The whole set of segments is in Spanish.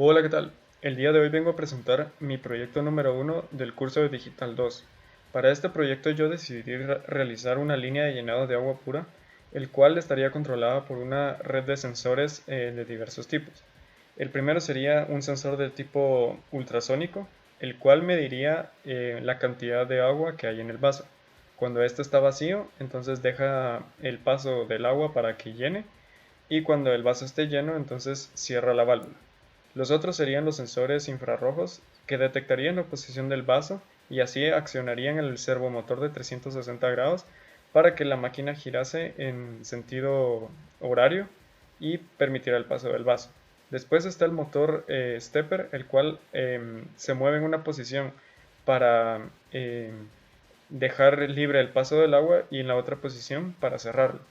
Hola, ¿qué tal? El día de hoy vengo a presentar mi proyecto número uno del curso de Digital 2. Para este proyecto yo decidí realizar una línea de llenado de agua pura, el cual estaría controlada por una red de sensores de diversos tipos. El primero sería un sensor de tipo ultrasónico, el cual mediría la cantidad de agua que hay en el vaso. Cuando este está vacío, entonces deja el paso del agua para que llene, y cuando el vaso esté lleno, entonces cierra la válvula. Los otros serían los sensores infrarrojos que detectarían la posición del vaso y así accionarían el servomotor de 360 grados para que la máquina girase en sentido horario y permitiera el paso del vaso. Después está el motor stepper, el cual se mueve en una posición para dejar libre el paso del agua y en la otra posición para cerrarlo.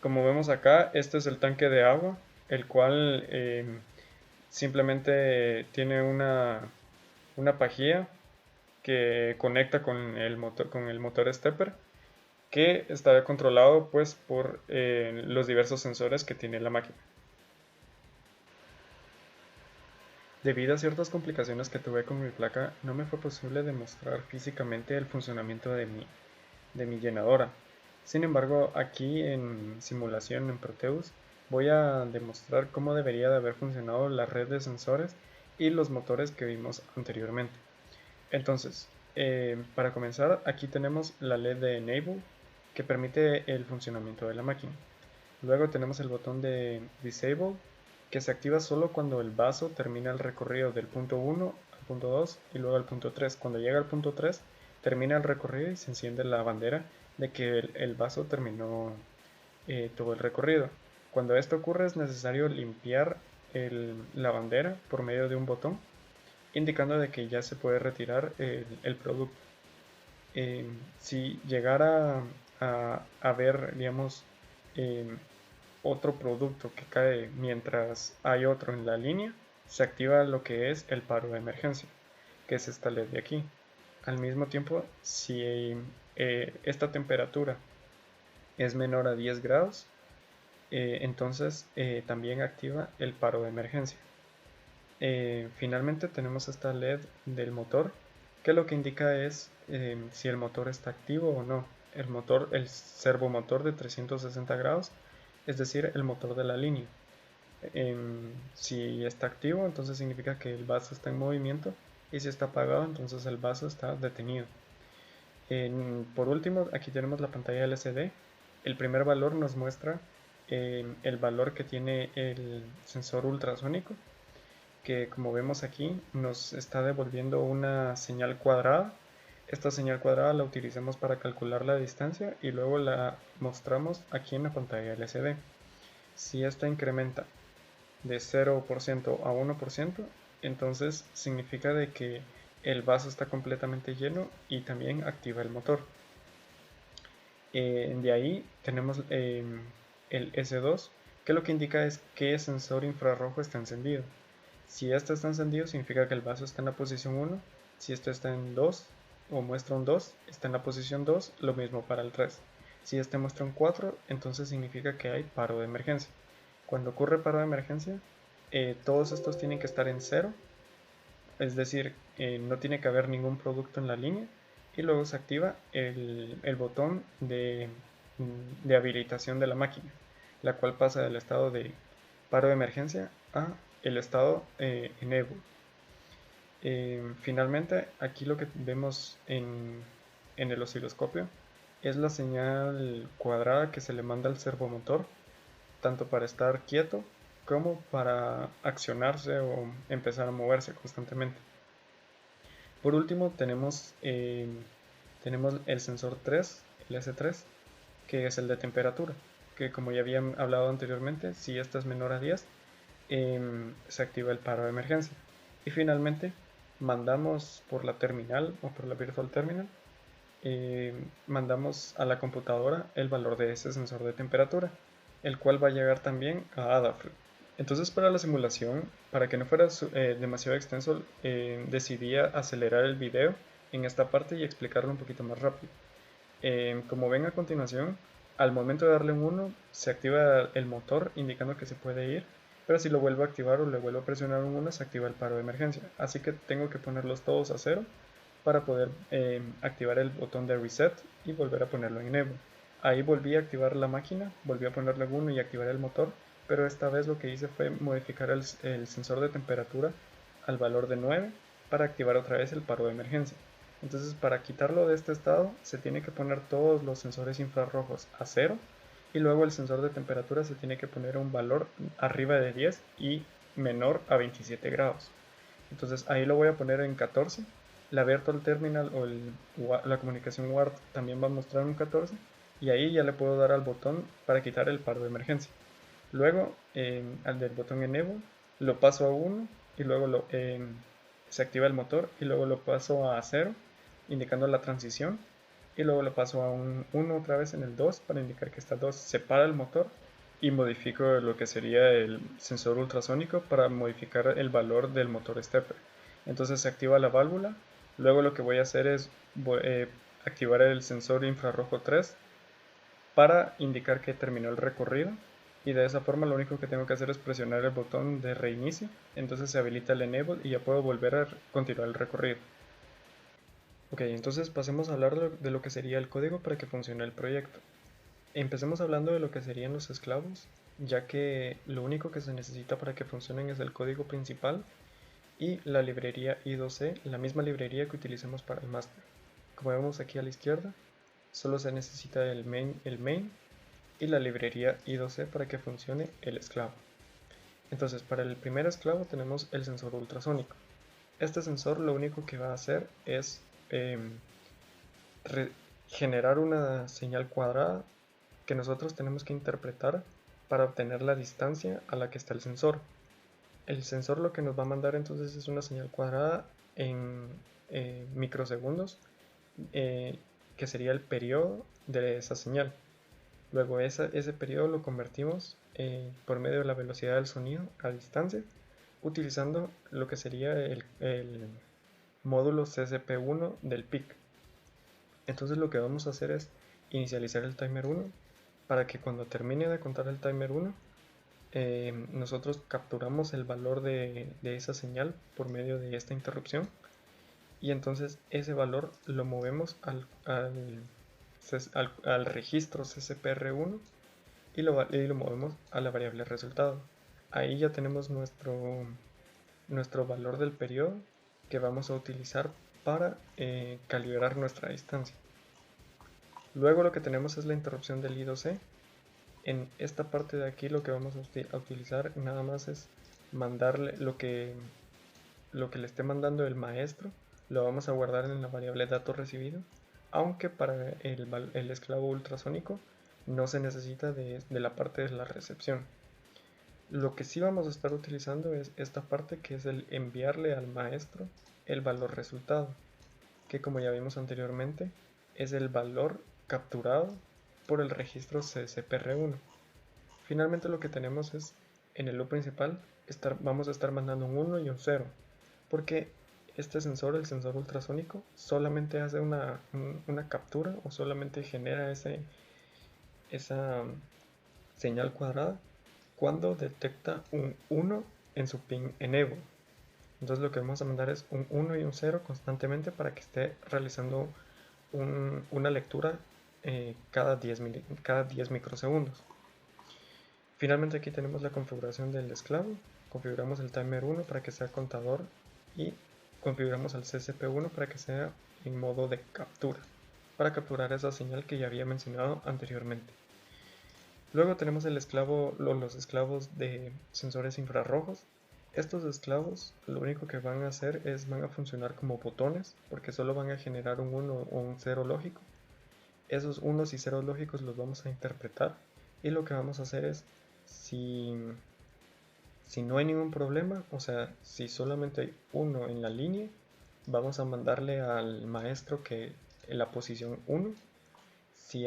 Como vemos acá, este es el tanque de agua, el cual simplemente tiene una pajilla que conecta con el motor stepper, que está controlado pues por los diversos sensores que tiene la máquina. Debido a ciertas complicaciones que tuve con mi placa, no me fue posible demostrar físicamente el funcionamiento de mi llenadora. Sin embargo, aquí en simulación en Proteus voy a demostrar cómo debería de haber funcionado la red de sensores y los motores que vimos anteriormente. Entonces, para comenzar, aquí tenemos la LED de Enable que permite el funcionamiento de la máquina. Luego tenemos el botón de Disable que se activa solo cuando el vaso termina el recorrido del punto 1 al punto 2 y luego al punto 3. Cuando llega al punto 3, termina el recorrido y se enciende la bandera de que el vaso terminó todo el recorrido. Cuando esto ocurre es necesario limpiar la bandera por medio de un botón indicando de que ya se puede retirar el producto. Si llegara a ver, digamos, eh, otro producto que cae mientras hay otro en la línea, se activa lo que es el paro de emergencia, que es esta LED de aquí. Al mismo tiempo, si esta temperatura es menor a 10 grados, entonces también activa el paro de emergencia. Finalmente tenemos esta LED del motor, que lo que indica es si el motor está activo o no. El servomotor de 360 grados, es decir, el motor de la línea. Si está activo, entonces significa que el vaso está en movimiento, y si está apagado, entonces el vaso está detenido. Por último, aquí tenemos la pantalla LCD. El primer valor nos muestra el valor que tiene el sensor ultrasónico, que como vemos aquí nos está devolviendo una señal cuadrada. Esta señal cuadrada la utilizamos para calcular la distancia y luego la mostramos aquí en la pantalla LCD. Si esta incrementa de 0% a 1%, entonces significa de que el vaso está completamente lleno y también activa el motor. De ahí tenemos el S2, que lo que indica es que sensor infrarrojo está encendido. Si este está encendido, significa que el vaso está en la posición 1. Si este está en 2 o muestra un 2, está en la posición 2. Lo mismo para el 3. Si este muestra un 4, entonces significa que hay paro de emergencia. Cuando ocurre paro de emergencia, todos estos tienen que estar en 0, es decir, no tiene que haber ningún producto en la línea, y luego se activa el botón de habilitación de la máquina, la cual pasa del estado de paro de emergencia a el estado enable. Finalmente, aquí lo que vemos en el osciloscopio es la señal cuadrada que se le manda al servomotor, tanto para estar quieto como para accionarse o empezar a moverse constantemente. Por último, tenemos el sensor 3, el S3, que es el de temperatura, que como ya habían hablado anteriormente, si esta es menor a 10, se activa el paro de emergencia. Y finalmente, mandamos por la terminal o por la Virtual Terminal, mandamos a la computadora el valor de ese sensor de temperatura, el cual va a llegar también a Adafruit. Entonces, para la simulación, para que no fuera demasiado extenso, decidí acelerar el video en esta parte y explicarlo un poquito más rápido. Como ven a continuación, al momento de darle un 1, se activa el motor indicando que se puede ir, pero si lo vuelvo a activar o le vuelvo a presionar un 1 se activa el paro de emergencia. Así que tengo que ponerlos todos a 0 para poder activar el botón de reset y volver a ponerlo en enable. Ahí volví a activar la máquina, volví a ponerle 1 y activar el motor, pero esta vez lo que hice fue modificar el sensor de temperatura al valor de 9 para activar otra vez el paro de emergencia. Entonces, para quitarlo de este estado se tiene que poner todos los sensores infrarrojos a 0 y luego el sensor de temperatura se tiene que poner un valor arriba de 10 y menor a 27 grados. Entonces ahí lo voy a poner en 14. La Virtual Terminal o la comunicación WART también va a mostrar un 14 y ahí ya le puedo dar al botón para quitar el paro de emergencia. Luego al del botón Enable lo paso a 1 y luego se activa el motor y luego lo paso a 0 indicando la transición y luego lo paso a un 1 otra vez en el 2 para indicar que está 2. Separa el motor y modifico lo que sería el sensor ultrasónico para modificar el valor del motor stepper. Entonces se activa la válvula. Luego lo que voy a hacer es activar el sensor infrarrojo 3 para indicar que terminó el recorrido. Y de esa forma lo único que tengo que hacer es presionar el botón de reinicio. Entonces se habilita el enable y ya puedo volver a continuar el recorrido. Ok, entonces pasemos a hablar de lo que sería el código para que funcione el proyecto. Empecemos hablando de lo que serían los esclavos, ya que lo único que se necesita para que funcionen es el código principal y la librería I2C, la misma librería que utilicemos para el master. Como vemos aquí a la izquierda, solo se necesita el main y la librería I2C para que funcione el esclavo. Entonces, para el primer esclavo tenemos el sensor ultrasónico. Este sensor lo único que va a hacer es generar una señal cuadrada que nosotros tenemos que interpretar para obtener la distancia a la que está el sensor. El sensor lo que nos va a mandar entonces es una señal cuadrada en microsegundos, que sería el periodo de esa señal. Luego ese periodo lo convertimos por medio de la velocidad del sonido a distancia, utilizando lo que sería el módulo CSP1 del PIC. Entonces lo que vamos a hacer es inicializar el timer 1 para que cuando termine de contar el timer 1 nosotros capturamos el valor de esa señal por medio de esta interrupción y entonces ese valor lo movemos al registro CSPR1 y lo movemos a la variable resultado. Ahí ya tenemos nuestro valor del periodo que vamos a utilizar para calibrar nuestra distancia. Luego lo que tenemos es la interrupción del I2C. En esta parte de aquí lo que vamos a utilizar nada más es mandarle lo que le esté mandando el maestro, lo vamos a guardar en la variable dato recibido, aunque para el esclavo ultrasónico no se necesita de la parte de la recepción. Lo que sí vamos a estar utilizando es esta parte que es el enviarle al maestro el valor resultado, que como ya vimos anteriormente es el valor capturado por el registro CSPR1. Finalmente lo que tenemos es en el loop principal vamos a estar mandando un 1 y un 0, porque este sensor, el sensor ultrasónico, solamente hace una captura o solamente genera esa señal cuadrada cuando detecta un 1 en su pin enable. Entonces lo que vamos a mandar es un 1 y un 0 constantemente para que esté realizando una lectura cada 10 microsegundos. Finalmente aquí tenemos la configuración del esclavo. Configuramos el timer 1 para que sea contador y configuramos el CSP1 para que sea en modo de captura, para capturar esa señal que ya había mencionado anteriormente. Luego tenemos los esclavos de sensores infrarrojos. Estos esclavos lo único que van a hacer es van a funcionar como botones porque solo van a generar un 1 o un 0 lógico. Esos unos y ceros lógicos los vamos a interpretar y lo que vamos a hacer es si no hay ningún problema, o sea, si solamente hay uno en la línea, vamos a mandarle al maestro que en la posición 1. Si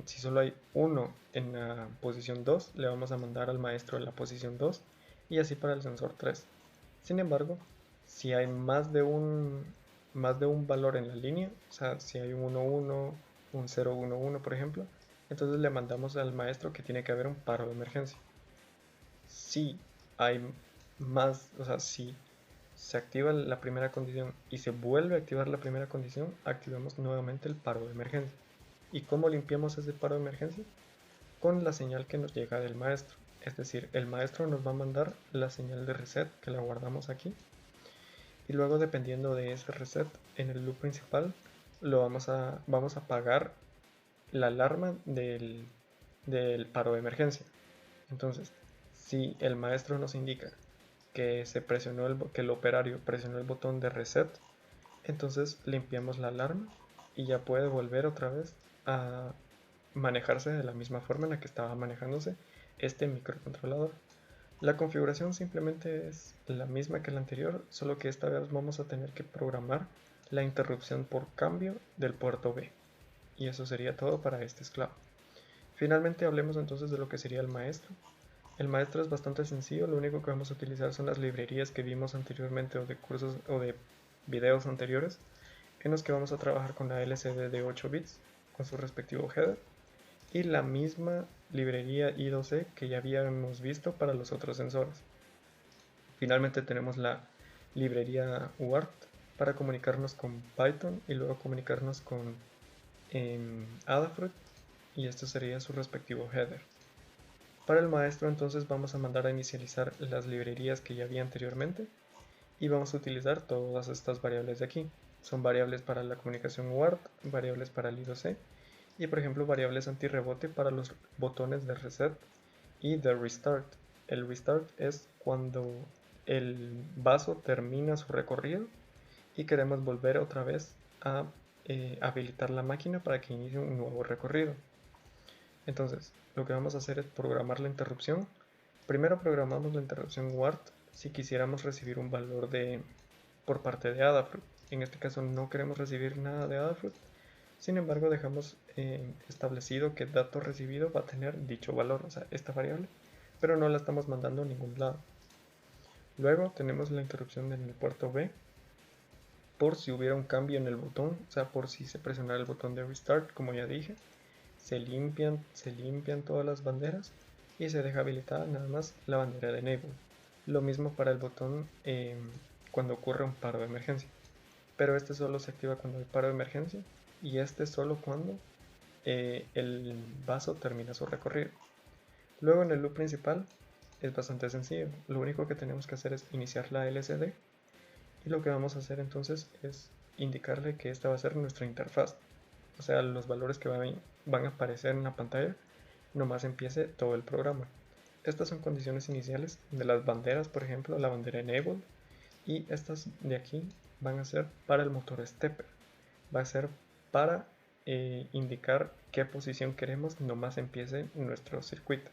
solo hay uno en la posición 2, le vamos a mandar al maestro en la posición 2 y así para el sensor 3. Sin embargo, si hay más de un valor en la línea, o sea, si hay un 1, 1, un 0, 1, 1, por ejemplo, entonces le mandamos al maestro que tiene que haber un paro de emergencia. si hay más, o sea, si se activa la primera condición y se vuelve a activar la primera condición, activamos nuevamente el paro de emergencia. ¿Y cómo limpiamos ese paro de emergencia? Con la señal que nos llega del maestro. Es decir, el maestro nos va a mandar la señal de reset que la guardamos aquí. Y luego, dependiendo de ese reset en el loop principal, vamos a apagar la alarma del paro de emergencia. Entonces, si el maestro nos indica que que el operario presionó el botón de reset, entonces limpiamos la alarma y ya puede volver otra vez a manejarse de la misma forma en la que estaba manejándose este microcontrolador. La configuración simplemente es la misma que la anterior, solo que esta vez vamos a tener que programar la interrupción por cambio del puerto B. Y eso sería todo para este esclavo. Finalmente hablemos entonces de lo que sería el maestro. El maestro es bastante sencillo, lo único que vamos a utilizar son las librerías que vimos anteriormente o de cursos o de videos anteriores, en los que vamos a trabajar con la LCD de 8 bits con su respectivo header y la misma librería I2C que ya habíamos visto para los otros sensores. Finalmente tenemos la librería UART para comunicarnos con Python y luego comunicarnos con Adafruit, y esto sería su respectivo header. Para el maestro entonces vamos a mandar a inicializar las librerías que ya había anteriormente y vamos a utilizar todas estas variables de aquí. Son variables para la comunicación UART, variables para el I2C y por ejemplo variables antirrebote para los botones de reset y de restart. El restart es cuando el vaso termina su recorrido y queremos volver otra vez a habilitar la máquina para que inicie un nuevo recorrido. Entonces, lo que vamos a hacer es programar la interrupción. Primero programamos la interrupción WART si quisiéramos recibir un valor por parte de Adafruit. En este caso no queremos recibir nada de Adafruit, sin embargo dejamos establecido que dato recibido va a tener dicho valor, o sea, esta variable, pero no la estamos mandando a ningún lado. Luego tenemos la interrupción en el puerto B, por si hubiera un cambio en el botón, o sea, por si se presionara el botón de restart, como ya dije. Se limpian todas las banderas y se deja habilitada nada más la bandera de enable. Lo mismo para el botón cuando ocurre un paro de emergencia, pero este solo se activa cuando hay paro de emergencia y este solo cuando el vaso termina su recorrido. Luego en el loop principal es bastante sencillo, lo único que tenemos que hacer es iniciar la LCD y lo que vamos a hacer entonces es indicarle que esta va a ser nuestra interfaz, o sea, los valores que van a aparecer en la pantalla nomás empiece todo el programa. Estas son condiciones iniciales de las banderas, por ejemplo, la bandera enable, y estas de aquí van a ser para el motor stepper. Va a ser para indicar qué posición queremos nomás empiece nuestro circuito.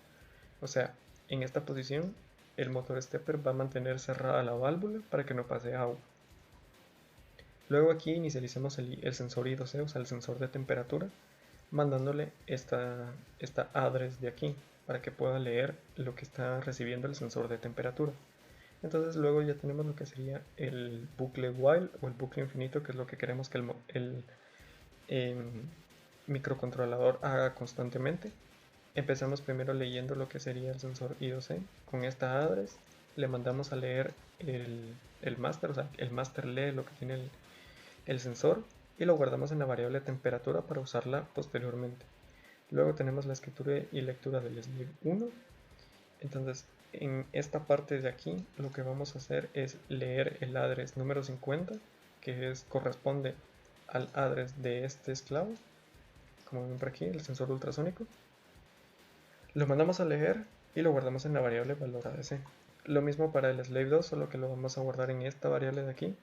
O sea, en esta posición el motor stepper va a mantener cerrada la válvula para que no pase agua. Luego aquí inicialicemos el sensor I2C, o sea, el sensor de temperatura, mandándole esta address de aquí para que pueda leer lo que está recibiendo el sensor de temperatura. Entonces luego ya tenemos lo que sería el bucle while o el bucle infinito, que es lo que queremos que el microcontrolador haga constantemente. Empezamos primero leyendo lo que sería el sensor I2C. Con esta address le mandamos a leer el master, o sea, el master lee lo que tiene el sensor y lo guardamos en la variable temperatura para usarla posteriormente. Luego tenemos la escritura y lectura del slave 1. Entonces, en esta parte de aquí, lo que vamos a hacer es leer el address número 50, que corresponde al address de este esclavo, como ven por aquí, el sensor ultrasónico. Lo mandamos a leer y lo guardamos en la variable valor ADC. Lo mismo para el slave 2, solo que lo vamos a guardar en esta variable de aquí,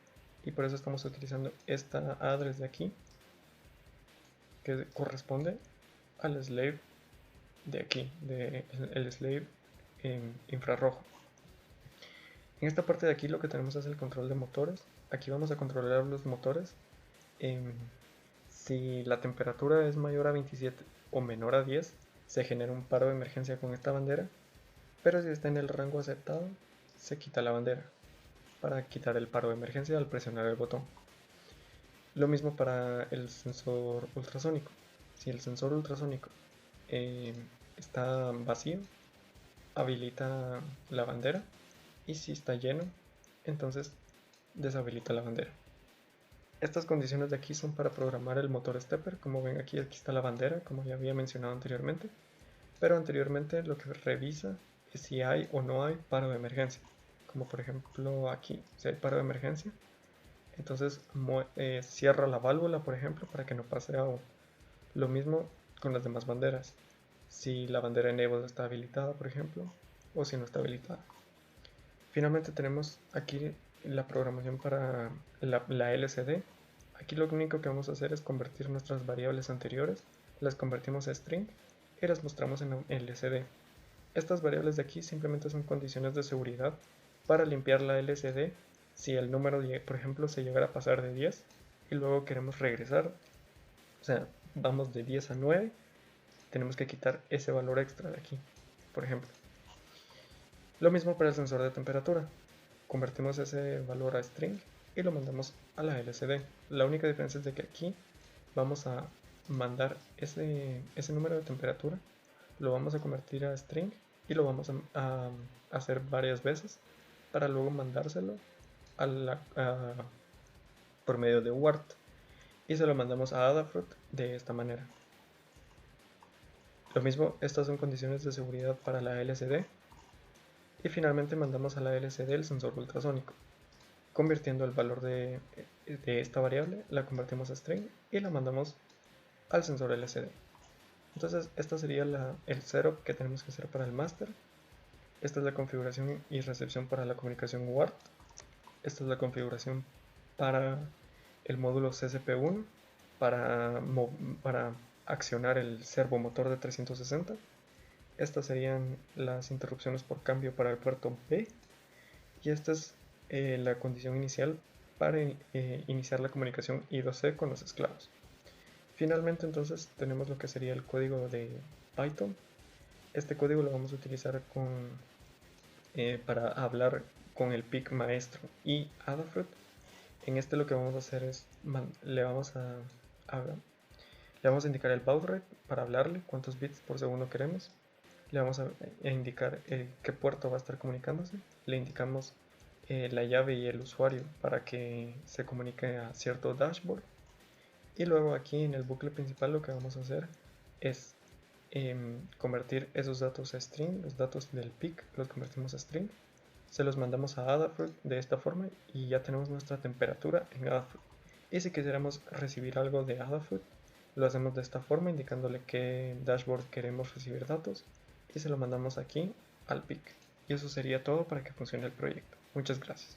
y por eso estamos utilizando esta address de aquí, que corresponde al slave de aquí, el slave infrarrojo. En esta parte de aquí lo que tenemos es el control de motores. Aquí vamos a controlar los motores. Si la temperatura es mayor a 27 o menor a 10, se genera un paro de emergencia con esta bandera, pero si está en el rango aceptado, se quita la bandera para quitar el paro de emergencia al presionar el botón. Lo mismo para el sensor ultrasónico. Si el sensor ultrasónico está vacío, habilita la bandera, y si está lleno, entonces deshabilita la bandera. Estas condiciones de aquí son para programar el motor stepper. Como ven aquí está la bandera, como ya había mencionado anteriormente, pero anteriormente lo que revisa es si hay o no hay paro de emergencia, como por ejemplo aquí, si hay paro de emergencia, entonces cierra la válvula, por ejemplo, para que no pase agua. Lo mismo con las demás banderas, si la bandera enable está habilitada, por ejemplo, o si no está habilitada. Finalmente tenemos aquí la programación para la LCD. Aquí lo único que vamos a hacer es convertir nuestras variables anteriores, las convertimos a string y las mostramos en LCD. Estas variables de aquí simplemente son condiciones de seguridad para limpiar la LCD si el número, por ejemplo, se llegara a pasar de 10 y luego queremos regresar, o sea, vamos de 10 a 9, tenemos que quitar ese valor extra de aquí, por ejemplo. Lo mismo para el sensor de temperatura. Convertimos ese valor a string y lo mandamos a la LCD. La única diferencia es de que aquí vamos a mandar ese número de temperatura, lo vamos a convertir a string y lo vamos a hacer varias veces para luego mandárselo por medio de word, y se lo mandamos a Adafruit de esta manera. Lo mismo, estas son condiciones de seguridad para la LCD. Y finalmente mandamos a la LCD el sensor ultrasónico, convirtiendo el valor de esta variable, la convertimos a string y la mandamos al sensor LCD. Entonces esta sería el setup que tenemos que hacer para el master. Esta es la configuración y recepción para la comunicación WART. Esta es la configuración para el módulo CCP1 para accionar el servomotor de 360. Estas serían las interrupciones por cambio para el puerto B. Y esta es la condición inicial para iniciar la comunicación I2C con los esclavos. Finalmente entonces tenemos lo que sería el código de Python. Este código lo vamos a utilizar para hablar con el PIC maestro y Adafruit. En este lo que vamos a hacer es le vamos a indicar el baud rate para hablarle, cuántos bits por segundo queremos. Le vamos a indicar qué puerto va a estar comunicándose. Le indicamos la llave y el usuario para que se comunique a cierto dashboard. Y luego aquí en el bucle principal lo que vamos a hacer es convertir esos datos a string, los datos del PIC los convertimos a string, se los mandamos a Adafruit de esta forma y ya tenemos nuestra temperatura en Adafruit. Y si quisiéramos recibir algo de Adafruit, lo hacemos de esta forma, indicándole qué dashboard queremos recibir datos y se lo mandamos aquí al PIC. Y eso sería todo para que funcione el proyecto. Muchas gracias.